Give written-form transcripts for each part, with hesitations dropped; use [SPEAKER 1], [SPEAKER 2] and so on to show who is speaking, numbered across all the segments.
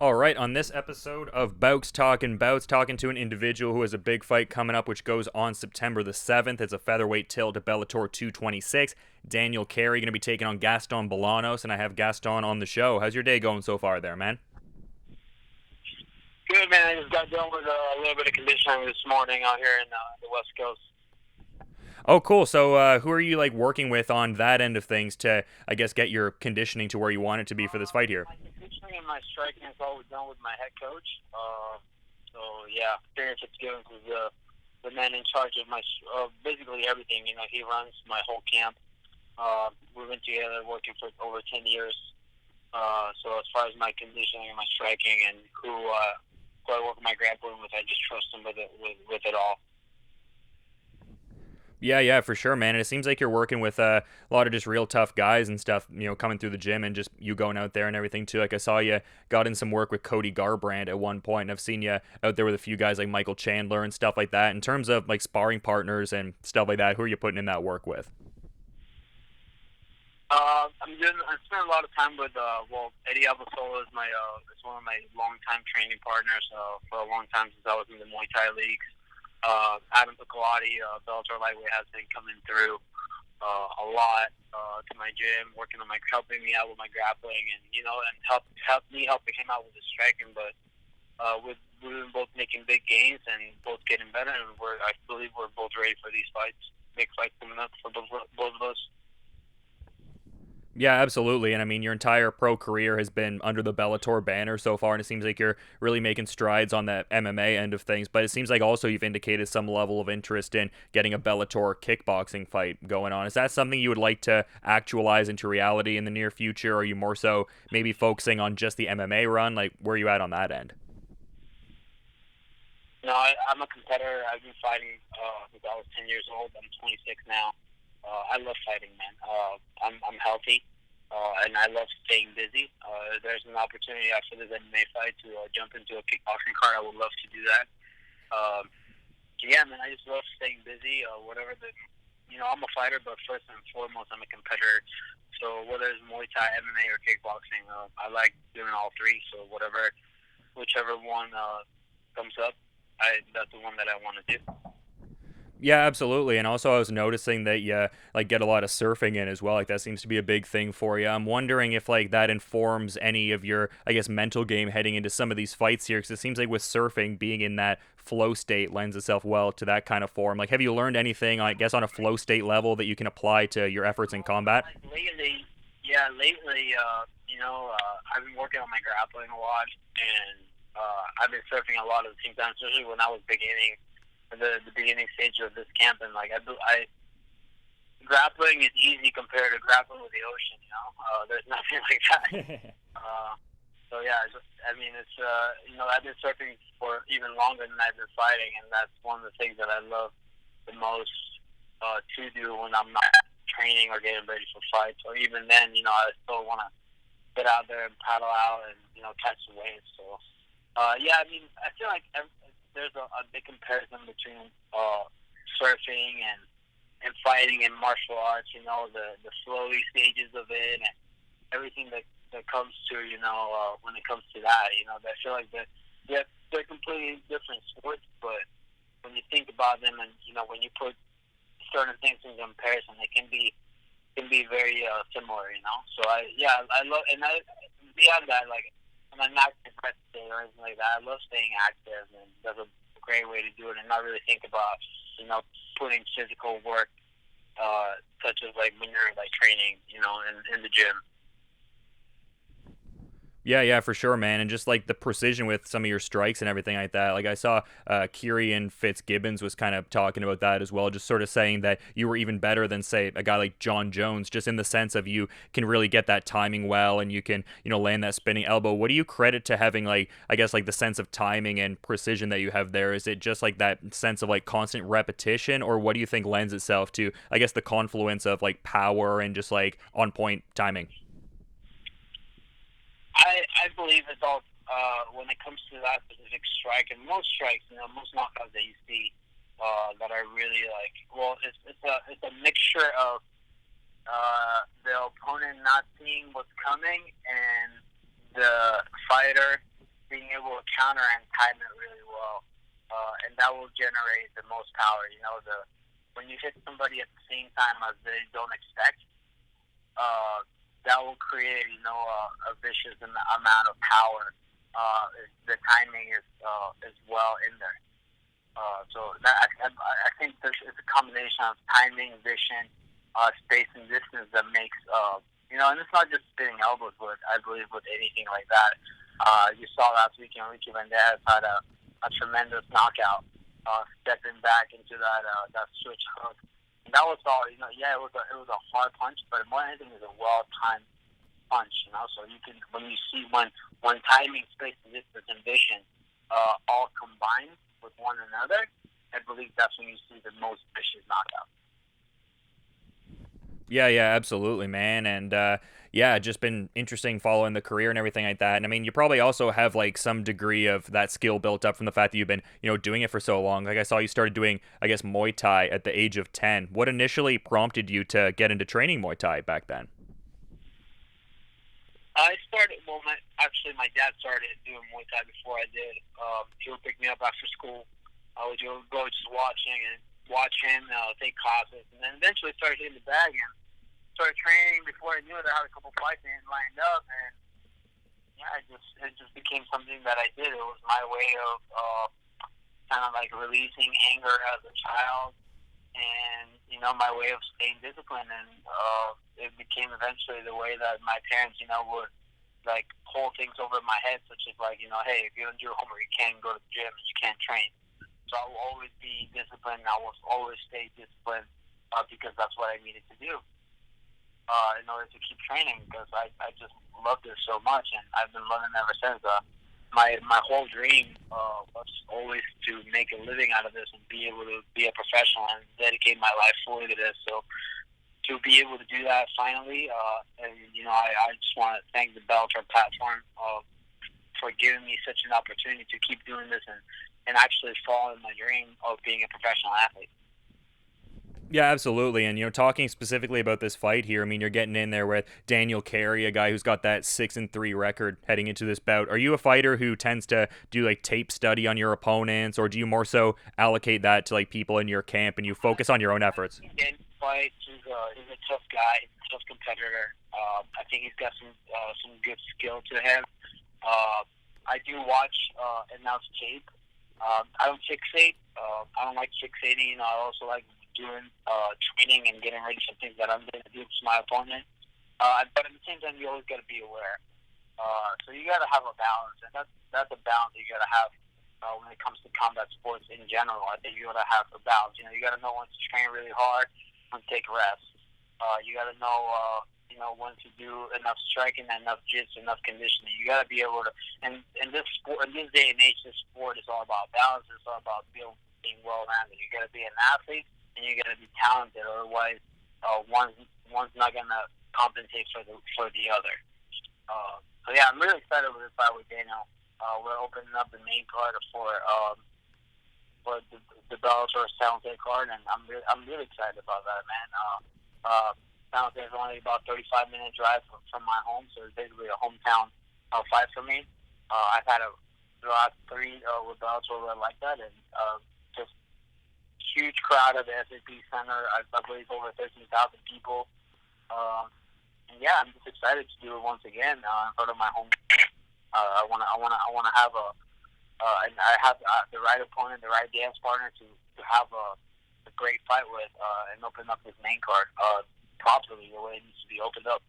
[SPEAKER 1] All right, on this episode of Bouts Talking Bouts, talking to an individual who has a big fight coming up, which goes on September the 7th. It's a featherweight tilt to Bellator 226. Daniel Carey going to be taking on Gaston Bolanos, and I have Gaston on the show. How's your day going so far there, man?
[SPEAKER 2] Good, man. I just got done with a little bit of conditioning this morning out here in the West Coast.
[SPEAKER 1] Oh, cool. So, who are you like working with on that end of things to, I guess, get your conditioning to where you want it to be for this fight here?
[SPEAKER 2] My conditioning and my striking is always done with my head coach. So yeah, experience experience is the man in charge of my basically everything. You know, he runs my whole camp. We've been together working for over 10 years. So as far as my conditioning and my striking and who I work my grappling with, I just trust him with it all.
[SPEAKER 1] Yeah, for sure, man. And it seems like you're working with a lot of just real tough guys and stuff, coming through the gym and just you going out there and everything too. Like I saw you got in some work with Cody Garbrandt at one point, and I've seen you out there with a few guys like Michael Chandler and stuff like that. In terms of like sparring partners and stuff like that, who are you putting in that work with?
[SPEAKER 2] I spent a lot of time with Eddie Abasola is one of my longtime training partners for a long time since I was in the Muay Thai leagues. Adam Piccolotti, Bellator lightweight, has been coming through a lot to my gym, helping me out with my grappling, and helping him out with his striking. But we've been both making big gains and both getting better, and I believe we're both ready for these fights, big fights coming up for both of us.
[SPEAKER 1] Yeah, absolutely. And I mean, your entire pro career has been under the Bellator banner so far, and it seems like you're really making strides on that MMA end of things. But it seems like also you've indicated some level of interest in getting a Bellator kickboxing fight going on. Is that something you would like to actualize into reality in the near future? Or are you more so maybe focusing on just the MMA run? Like, where are you at on that end?
[SPEAKER 2] No, I'm a competitor. I've been fighting since I was 10 years old. I'm 26 now. I love fighting, man. I'm healthy, and I love staying busy. There's an opportunity after this MMA fight to jump into a kickboxing card. I would love to do that. Yeah, man, I just love staying busy. I'm a fighter, but first and foremost, I'm a competitor. So whether it's Muay Thai, MMA, or kickboxing, I like doing all three. So whichever one comes up, that's the one that I want to do.
[SPEAKER 1] Yeah, absolutely. And also, I was noticing that you like get a lot of surfing in as well. Like that seems to be a big thing for you. I'm wondering if like that informs any of your, I guess, mental game heading into some of these fights here. Because it seems like with surfing, being in that flow state lends itself well to that kind of form. Like, have you learned anything, I guess, on a flow state level that you can apply to your efforts in combat?
[SPEAKER 2] Lately, I've been working on my grappling a lot, and I've been surfing a lot at the same time, especially when I was beginning the beginning stage of this camp, and like grappling is easy compared to grappling with the ocean. There's nothing like that. So yeah, I've been surfing for even longer than I've been fighting, and that's one of the things that I love the most to do when I'm not training or getting ready for fights. Or even then, I still want to get out there and paddle out and catch the waves. So I feel like there's a big comparison between surfing and fighting and martial arts. The flowy stages of it and everything that comes to when it comes to that. I feel like they're completely different sports, but when you think about them and when you put certain things in comparison, they can be very similar. So I love, and beyond that, like, I'm not depressed or anything like that. I love staying active, and that's a great way to do it, and not really think about putting physical work, such as like when you're like training, in the gym.
[SPEAKER 1] Yeah, for sure, man. And just like the precision with some of your strikes and everything like that. Like I saw Kieran Fitzgibbons was kind of talking about that as well, just sort of saying that you were even better than, say, a guy like John Jones, just in the sense of you can really get that timing well and you can, land that spinning elbow. What do you credit to having, like, I guess, like the sense of timing and precision that you have there? Is it just like that sense of like constant repetition, or what do you think lends itself to, I guess, the confluence of like power and just like on point timing?
[SPEAKER 2] I believe it's all when it comes to that specific strike, and most strikes, most knockouts that you see that are really like, well, it's a mixture of the opponent not seeing what's coming and the fighter counter and time it really well, and that will generate the most power. When you hit somebody at the same time as they don't expect, that will create a vicious amount of power. The timing is well in there. So I think it's a combination of timing, vision, space, and distance that makes and it's not just spinning elbows, but I believe with anything like that. You saw last weekend Ricky Banderas had a tremendous knockout, stepping back into that switch hook. And that was all. It was a hard punch, but more than anything, it was a well timed punch. So you can when timing, space, and distance, and vision all combined with one another, I believe that's when you see the most vicious knockout.
[SPEAKER 1] Yeah, absolutely, man. And just been interesting following the career and everything like that. And I mean, you probably also have like some degree of that skill built up from the fact that you've been, doing it for so long. Like I saw you started doing, I guess, Muay Thai at the age of 10. What initially prompted you to get into training Muay Thai back then?
[SPEAKER 2] I started, my dad started doing Muay Thai before I did. He would pick me up after school. I would go just watch him, take classes, and then eventually started hitting the bag and started training. Before I knew it, I had a couple fights lined up, and it just became something that I did. It was my way of kind of like releasing anger as a child, and my way of staying disciplined. And it became eventually the way that my parents would like hold things over my head, such as like hey, if you don't do homework, you can't go to the gym and you can't train. So I will always be disciplined. I will always stay disciplined because that's what I needed to do in order to keep training, because I just loved it so much, and I've been loving it ever since. My whole dream was always to make a living out of this and be able to be a professional and dedicate my life fully to this. So to be able to do that finally, I just want to thank the Bellator platform for giving me such an opportunity to keep doing this and actually following my dream of being a professional athlete.
[SPEAKER 1] Yeah, absolutely. And, talking specifically about this fight here, I mean, you're getting in there with Daniel Carey, a guy who's got that 6-3 record heading into this bout. Are you a fighter who tends to do like tape study on your opponents, or do you more so allocate that to like people in your camp and you focus on your own efforts?
[SPEAKER 2] Daniel fights. He's a tough guy, tough competitor. I think he's got some good skill to him. I do watch enough tape. I don't fixate. I don't like fixating. I also like doing training and getting ready for things that I'm going to do to my opponent. But at the same time, you always got to be aware. So you got to have a balance, and that's a balance you got to have when it comes to combat sports in general. I think you got to have a balance. You got to know when to train really hard, when to take rest. You got to know when to do enough striking, enough jiu-jitsu, enough conditioning. You got to be able to. And in this sport, in this day and age, this sport is all about balance. It's all about being well-rounded. You got to be an athlete, and you got to be talented. Otherwise, one's not gonna compensate for the other. So yeah, I'm really excited with this fight with Daniel. We're opening up the main card for the Bellator San Jose card, and I'm really excited about that, man. San Jose is only about 35-minute drive from my home, so it's basically a hometown fight for me. I've had the last three with Bellator were like that, and just huge crowd at the SAP Center. I believe over 13,000 people. And yeah, I'm just excited to do it once again in front of my home. I want to have and I have the right opponent, the right dance partner to have a great fight with and open up this main card properly the way it needs to be opened up.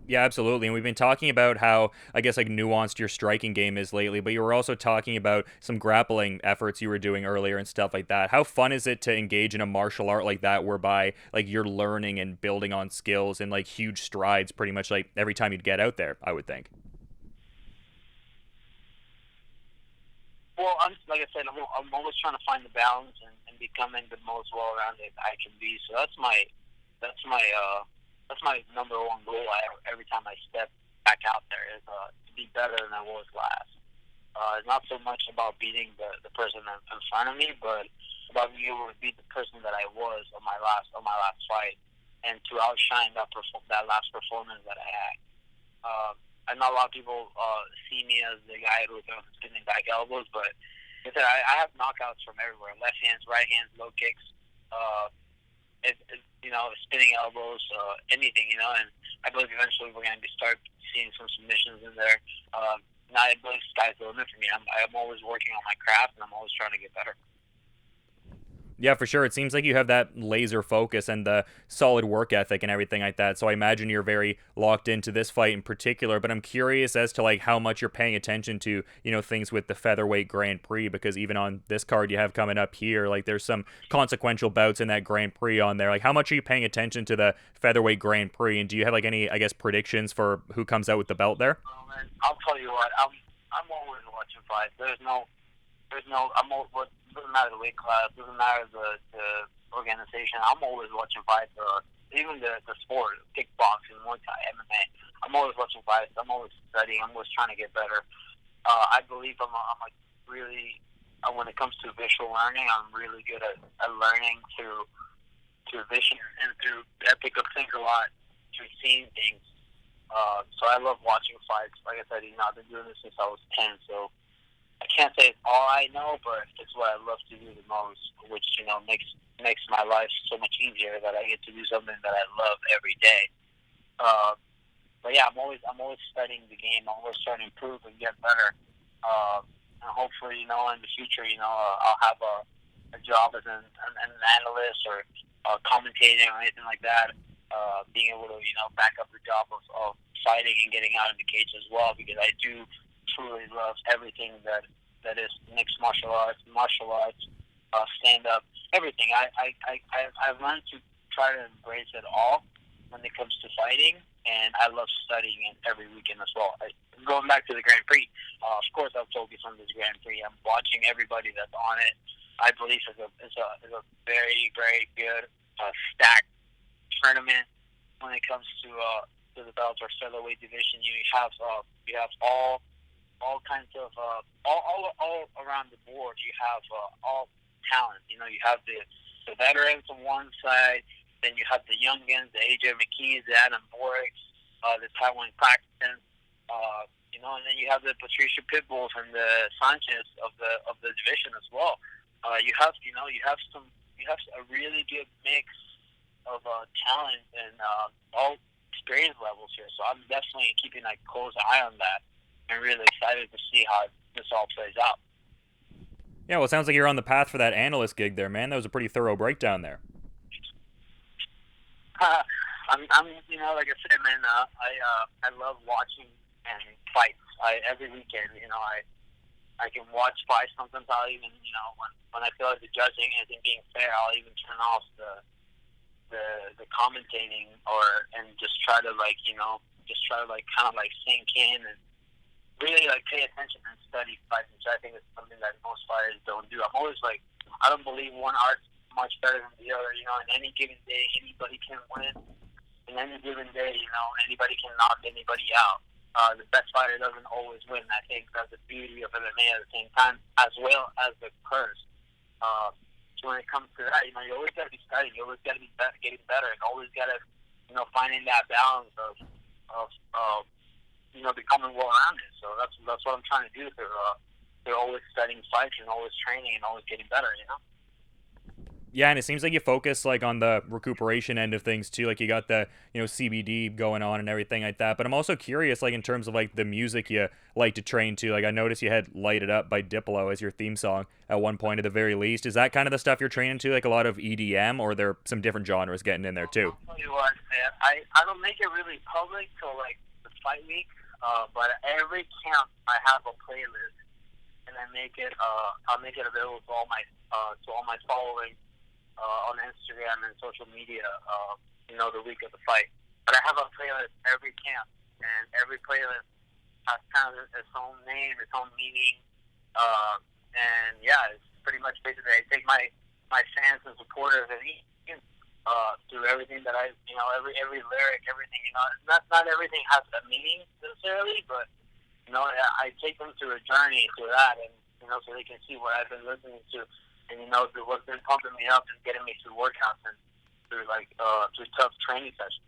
[SPEAKER 1] Yeah, absolutely. And we've been talking about how, I guess, like nuanced your striking game is lately, but you were also talking about some grappling efforts you were doing earlier and stuff like that. How fun is it to engage in a martial art like that, whereby like you're learning and building on skills and like huge strides pretty much like every time you'd get out there, I would think.
[SPEAKER 2] Well, like I said, I'm always trying to find the balance and becoming the most well-rounded I can be. So that's my number one goal every time I step back out there is to be better than I was last. It's not so much about beating the person in front of me, but about being able to beat the person that I was on my last fight, and to outshine that last performance that I had. I know a lot of people see me as the guy who throws spinning back elbows, but like I said, I have knockouts from everywhere: left hands, right hands, low kicks, spinning elbows, anything, and I believe eventually we're going to start seeing some submissions in there. Now I believe sky's the limit for me. I'm always working on my craft, and I'm always trying to get better.
[SPEAKER 1] Yeah, for sure. It seems like you have that laser focus and the solid work ethic and everything like that. So I imagine you're very locked into this fight in particular. But I'm curious as to like how much you're paying attention to, things with the featherweight Grand Prix, because even on this card you have coming up here, like there's some consequential bouts in that Grand Prix on there. Like how much are you paying attention to the featherweight Grand Prix, and do you have like any, I guess, predictions for who comes out with the belt there?
[SPEAKER 2] Man, I'll tell you what, I'm always watching fights. What doesn't matter the weight class, doesn't matter the organization. I'm always watching fights. Even the sport, kickboxing, Muay Thai, MMA. I'm always watching fights. I'm always studying. I'm always trying to get better. I believe I'm really when it comes to visual learning, I'm really good at learning through vision and through. I pick up things a lot through seeing things. So I love watching fights. Like I said, I've been doing this since I was 10. So I can't say it's all I know, but it's what I love to do the most, which makes my life so much easier that I get to do something that I love every day. But yeah, I'm always studying the game. I'm always trying to improve and get better. And hopefully, in the future, I'll have a job as an analyst or commentating or anything like that. Being able to back up the job of fighting and getting out of the cage as well, because I do truly love everything that is mixed martial arts, stand up, everything. I've learned to try to embrace it all when it comes to fighting, and I love studying it every weekend as well. Going back to the Grand Prix, of course I'll focus on this Grand Prix. I'm watching everybody that's on it. I believe it's a very, very good stacked tournament when it comes to the Bellator featherweight division. You have all kinds of all around the board. You have all talent. You have the veterans on one side, then you have the youngins, the AJ McKees, the Adam Boricks, the Taiwan Claxton, and then you have the Patricia Pitbulls and the Sanchez of the division as well. You have a really good mix of talent and all experience levels here. So I'm definitely keeping a close eye on that, and really excited to see how this all plays out.
[SPEAKER 1] Yeah, well, it sounds like you're on the path for that analyst gig there, man. That was a pretty thorough breakdown there.
[SPEAKER 2] I'm like I said, man. I love watching and fights. Every weekend, I can watch fights. Sometimes I'll even, when I feel like the judging isn't being fair, I'll even turn off the commentating and just try to kind of sink in and really pay attention and study fights, which I think is something that most fighters don't do. I'm always I don't believe one art's much better than the other. In any given day, anybody can win. In any given day, anybody can knock anybody out. The best fighter doesn't always win. I think that's the beauty of MMA at the same time, as well as the curse. So when it comes to that, you always got to be studying. You always got to be getting better, and always got to, finding that balance of becoming well-rounded. So that's what I'm trying to do through always studying fights and always training and always getting better.
[SPEAKER 1] Yeah, and it seems like you focus on the recuperation end of things too. Like you got the CBD going on and everything like that. But I'm also curious, in terms of the music you like to train to. I noticed you had "Light It Up" by Diplo as your theme song at one point, at the very least. Is that kind of the stuff you're training to, a lot of EDM, or are there some different genres getting in there too?
[SPEAKER 2] I'll tell you what, man. I don't make it really public till the fight week. But every camp I have a playlist, and I'll make it available to all my following. On Instagram and social media, the week of the fight. But I have a playlist every camp, and every playlist has kind of its own name, its own meaning, and yeah, it's pretty much basically I take my fans and supporters and through everything that every lyric, everything. Not everything has a meaning necessarily, but I take them through a journey through that, and so they can see what I've been listening to. And what's been pumping me up and getting me through workouts and through tough training sessions.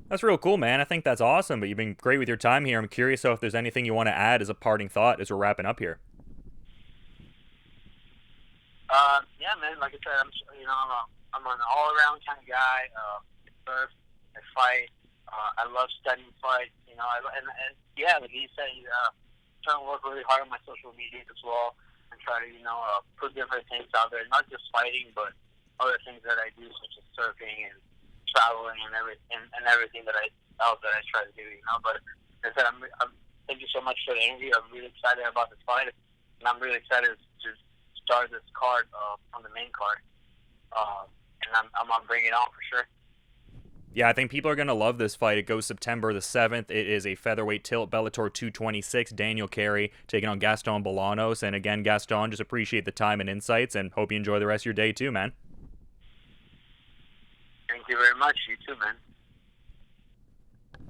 [SPEAKER 1] That's real cool, man. I think that's awesome, but you've been great with your time here. I'm curious though if there's anything you want to add as a parting thought as we're wrapping up here.
[SPEAKER 2] Yeah, man. Like I said, I'm an all-around kind of guy. I surf, I fight. I love studying fights. And yeah, like you said, trying to work really hard on my social media as well, and try to put different things out there, not just fighting, but other things that I do, such as surfing and traveling and everything that I try to do. But like I said, thank you so much for the interview. I'm really excited about this fight, and I'm really excited to start this card on the main card. And I'm gonna bring it on for sure.
[SPEAKER 1] Yeah, I think people are going to love this fight. It goes September the 7th. It is a featherweight tilt, Bellator 226. Daniel Carey taking on Gaston Bolanos. And again, Gaston, just appreciate the time and insights, and hope you enjoy the rest of your day too, man.
[SPEAKER 2] Thank you very much. You too, man.